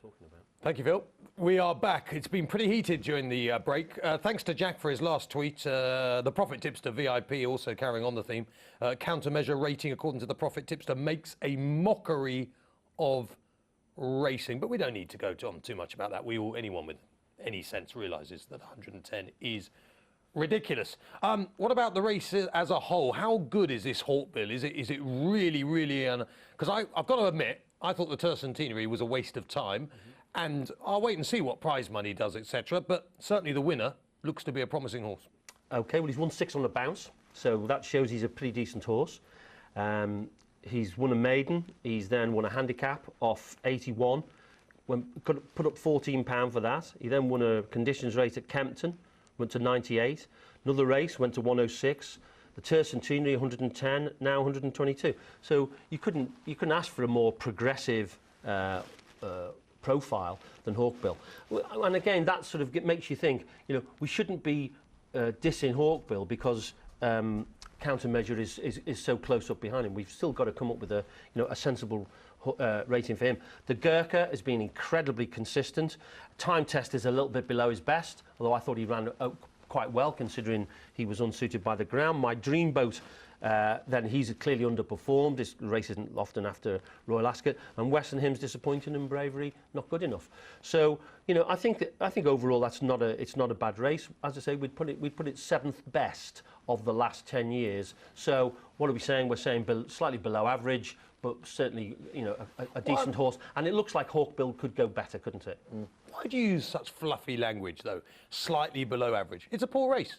talking about. Thank you, Phil. We are back. It's been pretty heated during the break. Thanks to Jack for his last tweet. The Profit Tipster VIP, also carrying on the theme. Countermeasure rating, according to the Profit Tipster, makes a mockery of racing. But we don't need to go on too much about that. Anyone with any sense realises that 110 is ridiculous. What about the race as a whole? How good is this Hawkbill? Is it really, really... Because I've got to admit, I thought the Tercentenary was a waste of time, and I'll wait and see what prize money does, etc. But certainly the winner looks to be a promising horse. OK, well, he's won 6 on the bounce, so that shows he's a pretty decent horse. He's won a maiden. He's then won a handicap off 81. Put up £14 for that. He then won a conditions race at Kempton, went to 98. Another race, went to 106. The Tercentenary 110, now 122. So you couldn't ask for a more progressive profile than Hawkbill. And again, that sort of makes you think, we shouldn't be dissing Hawkbill because Countermeasure is so close up behind him. We've still got to come up with a sensible rating for him. The Gurkha has been incredibly consistent. Time test is a little bit below his best, although I thought he ran quite well considering he was unsuited by the ground. My Dreamboat, then he's clearly underperformed. This race isn't often after Royal Ascot, and Western Hymn's disappointing and Bravery not good enough. So I think overall it's not a bad race. As I say, we'd put it 7th best of the last 10 years. So what are we saying? We're saying slightly below average, but certainly a decent horse. And it looks like Hawkbill could go better, couldn't it? Why do you use such fluffy language, though? Slightly below average. It's a poor race.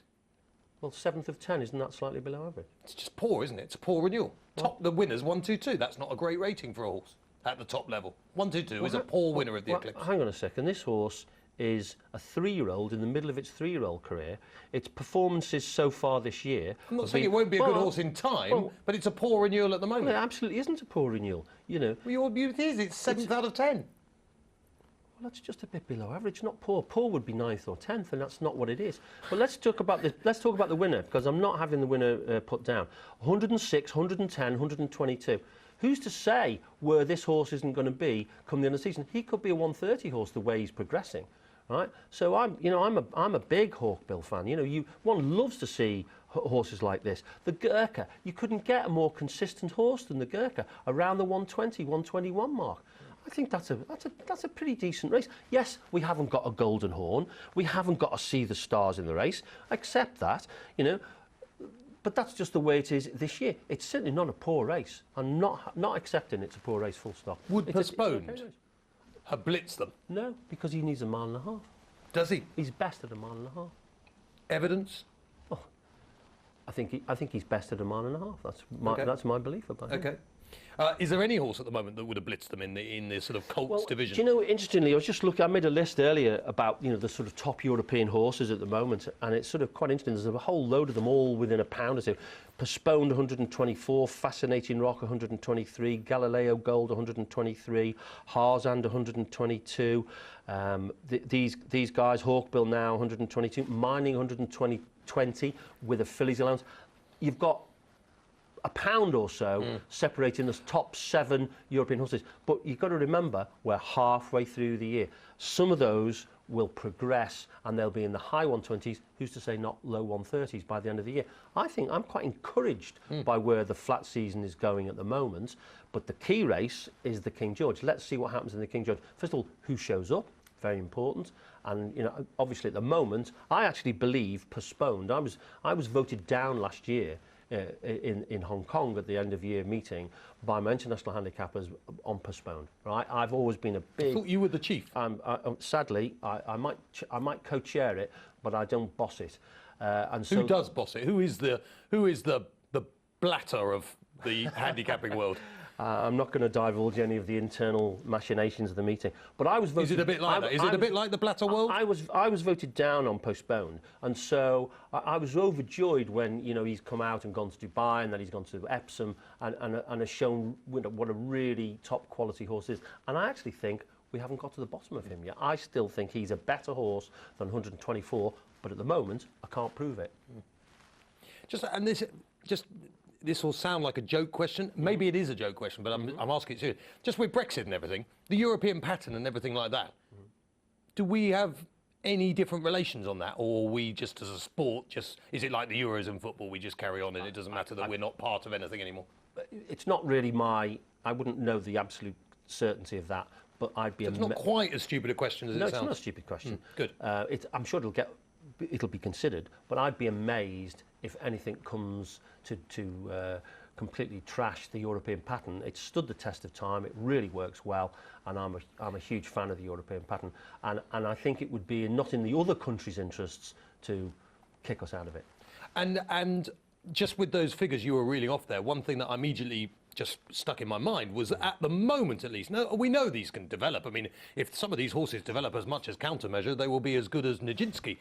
Well, 7th of 10, isn't that slightly below average? It's just poor, isn't it? It's a poor renewal. The winner's 122. That's not a great rating for a horse at the top level. 122 is a poor winner of the Eclipse. Hang on a second. This horse is a 3-year-old in the middle of its 3-year-old career. Its performances so far this year... I'm not saying it won't be a good horse in time, but it's a poor renewal at the moment. Well, it absolutely isn't a poor renewal, Well, it is. It's 7th out of 10. Well, that's just a bit below average, not poor. Poor would be 9th or 10th, and that's not what it is. But let's talk about the winner, because I'm not having the winner put down. 106, 110, 122. Who's to say where this horse isn't going to be come the end of the season? He could be a 130 horse the way he's progressing, right? So I'm a big Hawkbill fan. One loves to see horses like this. The Gurkha, you couldn't get a more consistent horse than the Gurkha around the 120, 121 mark. I think that's a pretty decent race. Yes, we haven't got a golden horn. We haven't got to see the stars in the race. I accept that, but that's just the way it is this year. It's certainly not a poor race. I'm not accepting it's a poor race, full stop. Would Postponed have blitzed them? No, because he needs a mile and a half. Does he? He's best at a mile and a half. Evidence? Oh, I think he's best at a mile and a half. That's my belief about him. Okay. Is there any horse at the moment that would have blitzed them in the sort of Colts division? Do you know, interestingly, I was just looking, I made a list earlier about, the sort of top European horses at the moment, and it's sort of quite interesting. There's a whole load of them all within a pound or so. Postponed 124, Fascinating Rock 123, Galileo Gold 123, Harzand 122. These guys, Hawkbill now 122, Mining 120 with a fillies allowance. You've got a pound or so separating the top 7 European horses. But you've got to remember, we're halfway through the year. Some of those will progress and they'll be in the high 120s, who's to say not low 130s by the end of the year. I think I'm quite encouraged by where the flat season is going at the moment. But the key race is the King George. Let's see what happens in the King George. First of all, who shows up? Very important. And obviously at the moment, I actually believe Postponed. I was voted down last year in Hong Kong at the end of year meeting by my international handicappers on Postponed. Right, I've always been a big. I thought you were the chief. Sadly, I might co-chair it, but I don't boss it. And so who does boss it? Who is the blatter of the handicapping world? I'm not going to divulge any of the internal machinations of the meeting, but I was voted. Is it a bit like that? Is it a bit like the blatter world? I was voted down on Postponed, and so I was overjoyed when he's come out and gone to Dubai, and then he's gone to Epsom, and has shown what a really top quality horse is. And I actually think we haven't got to the bottom of him yet. I still think he's a better horse than 124, but at the moment I can't prove it. this will sound like a joke question. Maybe it is a joke question, but I'm asking it serious. Just with Brexit and everything, the European pattern and everything like that, do we have any different relations on that, or are we just as a sport, is it like the Euros in football, we just carry on and it doesn't matter that we're not part of anything anymore? It's not really I wouldn't know the absolute certainty of that, but I'd be... It's not quite as stupid a question as it sounds. No, it's not a stupid question. Good. I'm sure it'll be considered, but I'd be amazed if anything comes to completely trash the European pattern. It's stood the test of time. It really works well, and I'm a huge fan of the European pattern. And I think it would be not in the other countries' interests to kick us out of it. And just with those figures you were reeling off there, one thing that immediately just stuck in my mind was that at the moment, at least, we know these can develop. I mean, if some of these horses develop as much as Countermeasure, they will be as good as Nijinsky.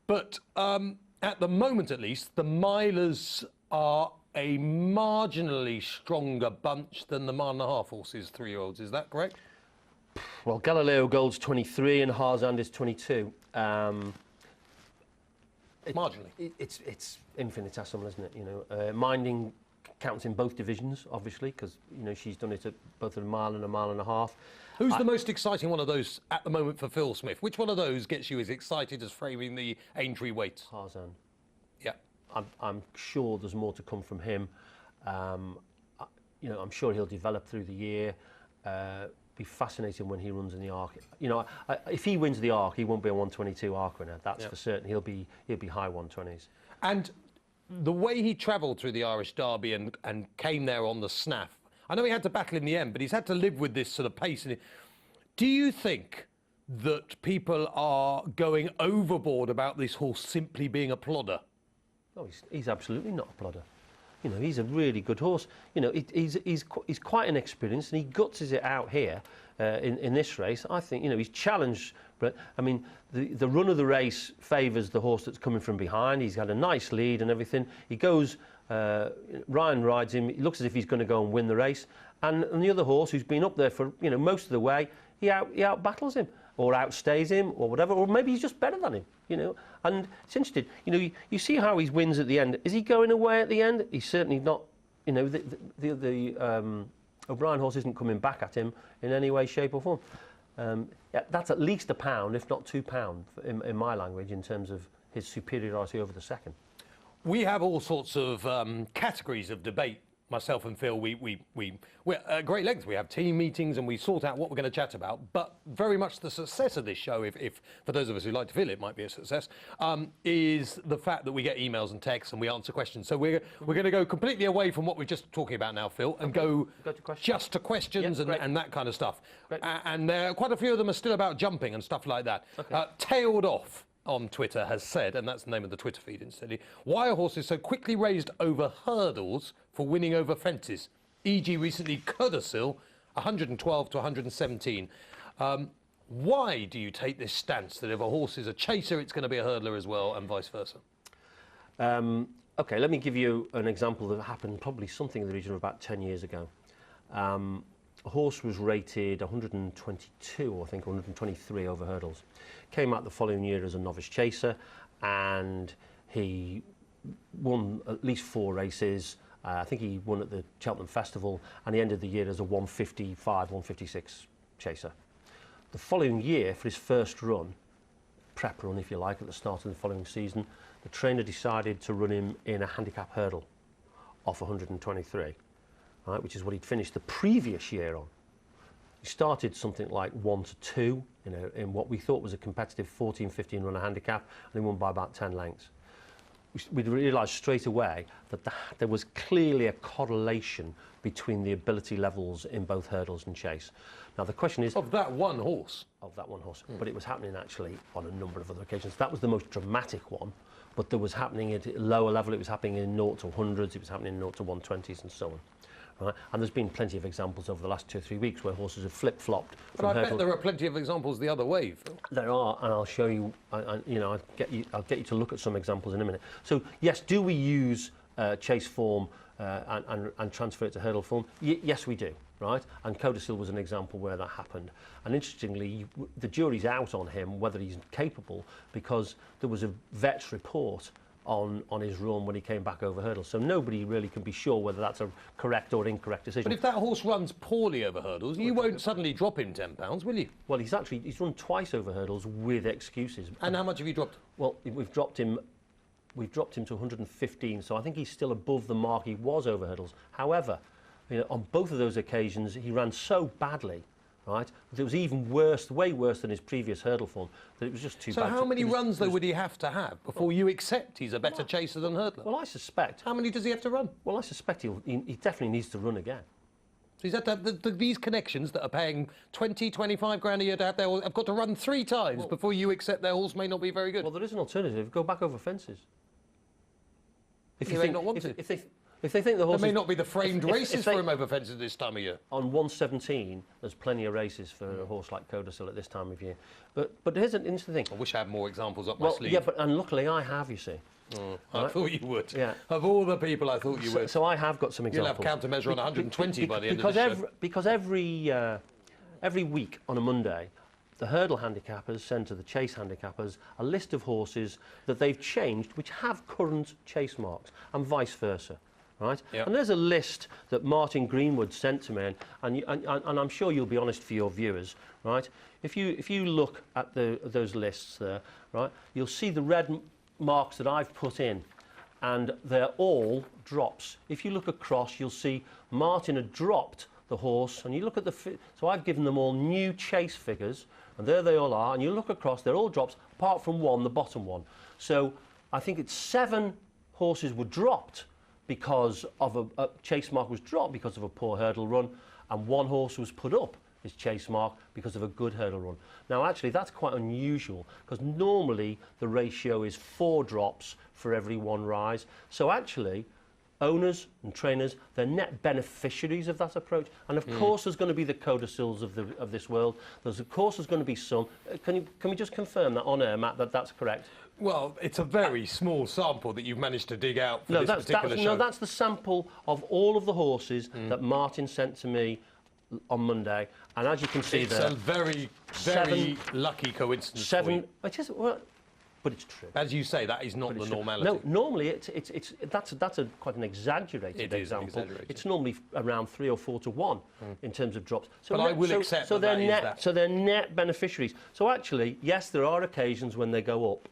But at the moment, at least, the milers are a marginally stronger bunch than the mile-and-a-half horses, 3-year-olds. Is that correct? Well, Galileo Gold's 23 and Harzand is 22. Marginally. It's infinitesimal, isn't it? You know, Minding counts in both divisions, obviously, because she's done it at both a mile and a mile and a half. Who's the most exciting one of those at the moment for Phil Smith? Which one of those gets you as excited as framing the Aintree weights? Harzand. Yeah. I'm sure there's more to come from him. I'm sure he'll develop through the year. Be fascinating when he runs in the Arc. If he wins the Arc, he won't be a 122 Arc winner. That's for certain. He'll be high 120s. And the way he travelled through the Irish Derby and came there on the snaff, I know he had to battle in the end, but he's had to live with this sort of pace. Do you think that people are going overboard about this horse simply being a plodder? No, he's absolutely not a plodder. He's a really good horse. He's quite inexperienced, and he gutses it out here in this race. I think he's challenged, but I mean the run of the race favours the horse that's coming from behind. He's had a nice lead and everything. He goes. Ryan rides him. He looks as if he's going to go and win the race, and the other horse who's been up there for most of the way, he out battles him or outstays him or whatever, or maybe he's just better than him. And it's interesting. You see how he wins at the end. Is he going away at the end? He's certainly not. The O'Brien horse isn't coming back at him in any way, shape, or form. That's at least £1, if not £2, in my language, in terms of his superiority over the second. We have all sorts of categories of debate. Myself and Phil, we're at great length. We have team meetings and we sort out what we're going to chat about. But very much the success of this show, if for those of us who like to feel it might be a success, is the fact that we get emails and texts and we answer questions. So we're going to go completely away from what we're just talking about now, Phil, and go just to questions and that kind of stuff. And quite a few of them are still about jumping and stuff like that. Tailed Off on Twitter has said, and that's the name of the Twitter feed incidentally, why are horses so quickly raised over hurdles for winning over fences? E.g. recently Codicil, 112 to 117. Why do you take this stance that if a horse is a chaser, it's going to be a hurdler as well, and vice versa? OK, let me give you an example that happened probably something in the region of about 10 years ago. A horse was rated 122, I think, 123 over hurdles. Came out the following year as a novice chaser, and he won at least 4 races. I think he won at the Cheltenham Festival, and he ended the year as a 155, 156 chaser. The following year, for his first run, prep run if you like, at the start of the following season, the trainer decided to run him in a handicap hurdle off 123. Right, which is what he'd finished the previous year on. He started something like 1 to 2, in what we thought was a competitive 14-15 runner handicap, and he won by about 10 lengths. We realised straight away that there was clearly a correlation between the ability levels in both hurdles and chase. Now the question is... Of that one horse? Of that one horse. But it was happening actually on a number of other occasions. That was the most dramatic one, but there was happening at a lower level. It was happening in 0 to 100s, it was happening in 0 to 120s and so on. Right? And there's been plenty of examples over the last 2 or 3 weeks where horses have flip-flopped. But I bet there are plenty of examples the other way, Phil. There are, and I'll show you. I'll get you to look at some examples in a minute. So yes, do we use chase form and transfer it to hurdle form? Yes, we do. Right, and Codicil was an example where that happened. And interestingly, the jury's out on him whether he's capable, because there was a vet's report on his run when he came back over hurdles. So nobody really can be sure whether that's a correct or incorrect decision. But if that horse runs poorly over hurdles, you won't suddenly drop him £10, will you? Well, he's run twice over hurdles with excuses. And how much have you dropped? Well, we've dropped him to 115, so I think he's still above the mark he was over hurdles. However, on both of those occasions, he ran so badly, right, that it was even worse, way worse than his previous hurdle form, that it was just too bad. So how many runs, though, would he have to have before you accept he's a better chaser than hurdler? Well, I suspect... How many does he have to run? Well, I suspect he definitely needs to run again. So he's had to have these connections that are paying 20, 25 grand a year to have their horse, have got to run 3 times before you accept their horse may not be very good. Well, there is an alternative. Go back over fences. If you may not want to. If they think the horse... There may not be the framed races for him over fences this time of year. On 117, there's plenty of races for a horse like Codicil at this time of year. But here's an interesting thing. I wish I had more examples up my sleeve. Yeah, and luckily I have, you see. I thought you would. Yeah. Of all the people, I thought you would. So I have got some examples. You'll have countermeasure on 120 by the end of the show. Because every week on a Monday, the hurdle handicappers send to the chase handicappers a list of horses that they've changed which have current chase marks, and vice versa. Right? Yep. And there's a list that Martin Greenwood sent to me, and I'm sure you'll be honest for your viewers, right? If you look at those lists there, right, you'll see the red marks that I've put in, and they're all drops. If you look across, you'll see Martin had dropped the horse, and you look at so I've given them all new chase figures, and there they all are, and you look across, they're all drops, apart from one, the bottom one. So I think it's 7 horses were dropped because of a chase mark was dropped because of a poor hurdle run, and 1 horse was put up his chase mark because of a good hurdle run. Now actually that's quite unusual, because normally the ratio is 4 drops for every 1 rise. So actually owners and trainers, they're net beneficiaries of that approach. And of course there's going to be the Codicils of this world. Of course there's going to be some. Can we just confirm that on air, Matt, that that's correct? Well, it's a very small sample that you've managed to dig out for this particular show. No, that's the sample of all of the horses that Martin sent to me on Monday. And as you can see there... It's a very, very lucky coincidence for you. But it's true. As you say, that is not the normality. No, normally that's quite an exaggerated example. It's normally around 3 or 4 to 1 in terms of drops. So but I will accept so that they're net. So they're net beneficiaries. So actually, yes, there are occasions when they go up,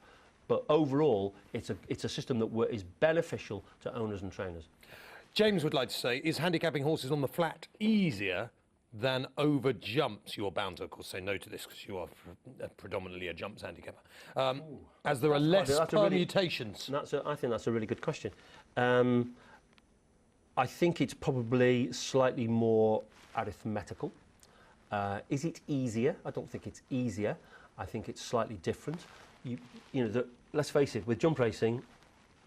but overall, it's a system that is beneficial to owners and trainers. James would like to say, is handicapping horses on the flat easier than over jumps? You're bound to, of course, say no to this because you are predominantly a jumps handicapper. As there are less permutations. I think that's a really good question. I think it's probably slightly more arithmetical. Is it easier? I don't think it's easier. I think it's slightly different. Let's face it, with jump racing,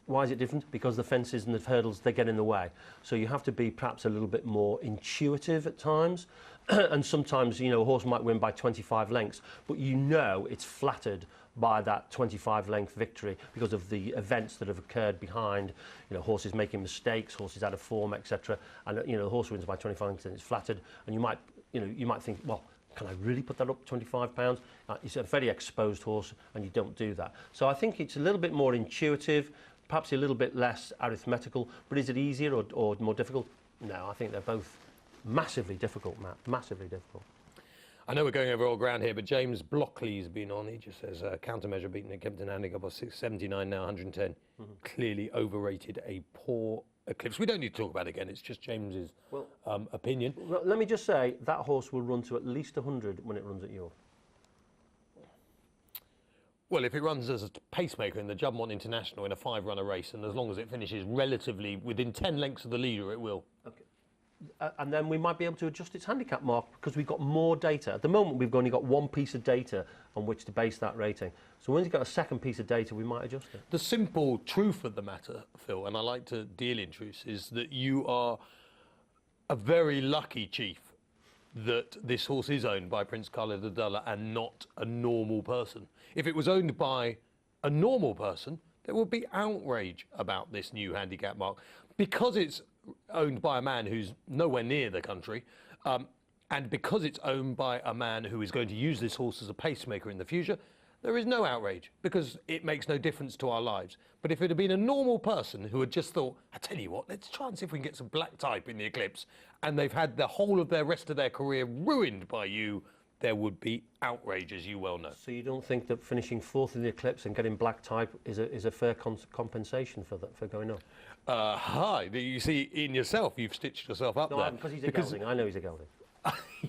why is it different? Because the fences and the hurdles, they get in the way. So you have to be perhaps a little bit more intuitive at times. And sometimes, a horse might win by 25 lengths, but it's flattered by that 25 length victory because of the events that have occurred behind, horses making mistakes, horses out of form, etc. And, the horse wins by 25 lengths and it's flattered. And you might think, well, can I really put that up 25 pounds? It's a very exposed horse and you don't do that. So I think it's a little bit more intuitive, perhaps a little bit less arithmetical, but is it easier or more difficult? No, I think they're both massively difficult, Matt, massively difficult. I know we're going over old ground here, but James Blockley's been on. He just says, countermeasure beaten at Kempton Handicap was 679, now 110. Clearly overrated, a poor Eclipse. We don't need to talk about it again, it's just James's opinion. Well, let me just say, that horse will run to at least 100 when it runs at York. Well, if it runs as a pacemaker in the Juddmonte International in a 5-runner race, and as long as it finishes relatively within 10 lengths of the leader, it will. Okay. And then we might be able to adjust its handicap mark because we've got more data. At the moment, we've only got 1 piece of data on which to base that rating. So when you've got a second piece of data, we might adjust it. The simple truth of the matter, Phil, and I like to deal in truths, is that you are a very lucky chief that this horse is owned by Prince Khalid Abdullah and not a normal person. If it was owned by a normal person, there would be outrage about this new handicap mark. Because it's owned by a man who's nowhere near the country, and because it's owned by a man who is going to use this horse as a pacemaker in the future, there is no outrage because it makes no difference to our lives. But if it had been a normal person who had just thought, I tell you what, let's try and see if we can get some black type in the Eclipse, and they've had the whole of their rest of their career ruined by you, there would be outrage, as you well know. So you don't think that finishing 4th in the Eclipse and getting black type is a fair compensation for going up? Hi, you see, in yourself, you've stitched yourself up No, there. because he's a gelding. I know he's a gelding.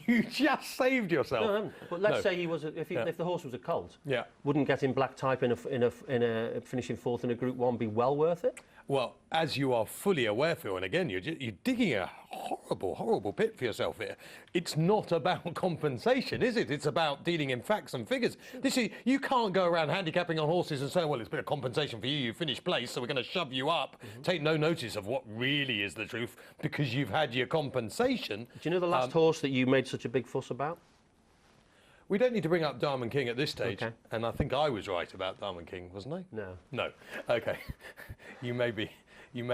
You just saved yourself. No, I haven't. But let's say he was, if the horse was a colt, wouldn't getting black type in a finishing 4th in a Group 1 be well worth it? Well, as you are fully aware, Phil, and again, you're digging a horrible, horrible pit for yourself here. It's not about compensation, is it? It's about dealing in facts and figures. You can't go around handicapping on horses and say, well, it's been a compensation for you, you finished place, so we're going to shove you up. Take no notice of what really is the truth because you've had your compensation. Do you know the last horse that you made such a big fuss about? We don't need to bring up Diamond King at this stage, okay. And I think I was right about Diamond King, wasn't I? No. No. Okay. You may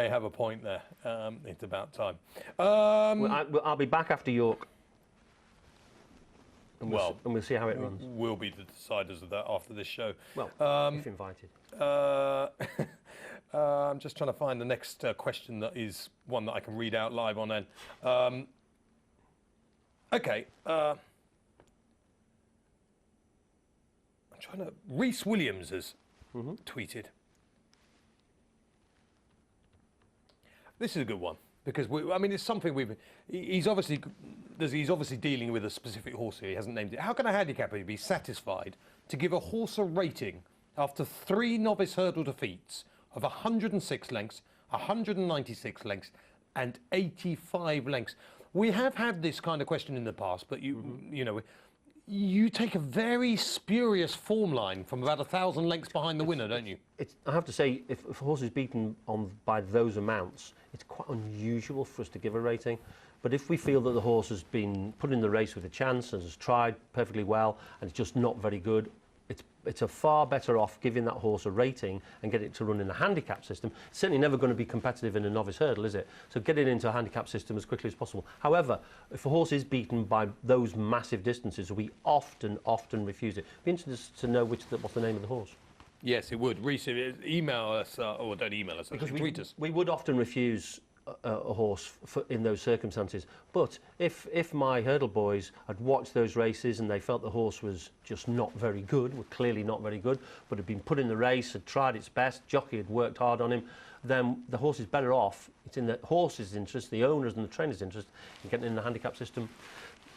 have a point there. It's about time. I'll be back after York. And we'll see how it runs. We'll be the deciders of that after this show. Well, if invited. I'm just trying to find the next question that is one that I can read out live on then. Okay. Rhys Williams has tweeted. This is a good one because it's something he's obviously dealing with a specific horse here. He hasn't named it. How can a handicapper be satisfied to give a horse a rating after 3 novice hurdle defeats of 106 lengths, 196 lengths, and 85 lengths? We have had this kind of question in the past, but you take a very spurious form line from about 1,000 lengths behind the winner, don't you? I have to say, if a horse is beaten by those amounts, it's quite unusual for us to give a rating. But if we feel that the horse has been put in the race with a chance and has tried perfectly well and it's just not very good, it's a far better off giving that horse a rating and get it to run in a handicap system. It's certainly never going to be competitive in a novice hurdle, is it? So get it into a handicap system as quickly as possible. However, if a horse is beaten by those massive distances, we often refuse it. It'd be interesting to know what's the name of the horse. Yes, it would. Reece, email us, or don't email us, because tweet us. We would often refuse a horse in those circumstances. But if my hurdle boys had watched those races and they felt the horse was just not very good, were clearly not very good, but had been put in the race, had tried its best, jockey had worked hard on him, then the horse is better off. It's in the horse's interest, the owner's and the trainer's interest in getting in the handicap system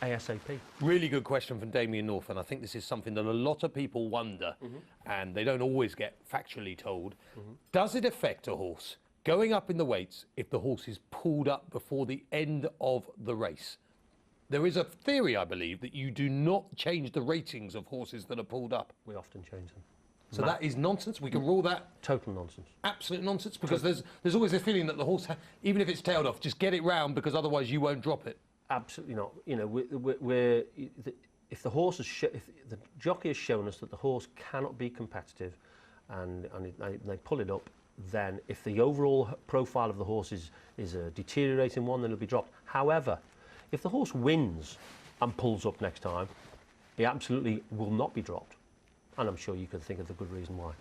ASAP. Really good question from Damien North, and I think this is something that a lot of people wonder, and they don't always get factually told. Does it affect a horse going up in the weights if the horse is pulled up before the end of the race? There is a theory, I believe, that you do not change the ratings of horses that are pulled up. We often change them. So that is nonsense. We can rule that. Total nonsense. Absolute nonsense, because there's always a feeling that the horse, even if it's tailed off, just get it round because otherwise you won't drop it. Absolutely not. If the horse if the jockey has shown us that the horse cannot be competitive, and they pull it up, then if the overall profile of the horse is a deteriorating one, then it'll be dropped. However, if the horse wins and pulls up next time, it absolutely will not be dropped. And I'm sure you can think of the good reason why.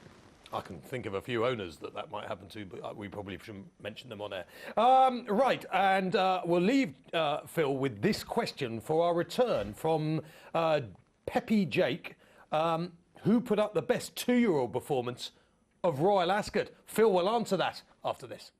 I can think of a few owners that might happen to, but we probably shouldn't mention them on air. Right, and we'll leave Phil with this question for our return from Peppy Jake, who put up the best 2-year-old performance of Royal Ascot. Phil will answer that after this.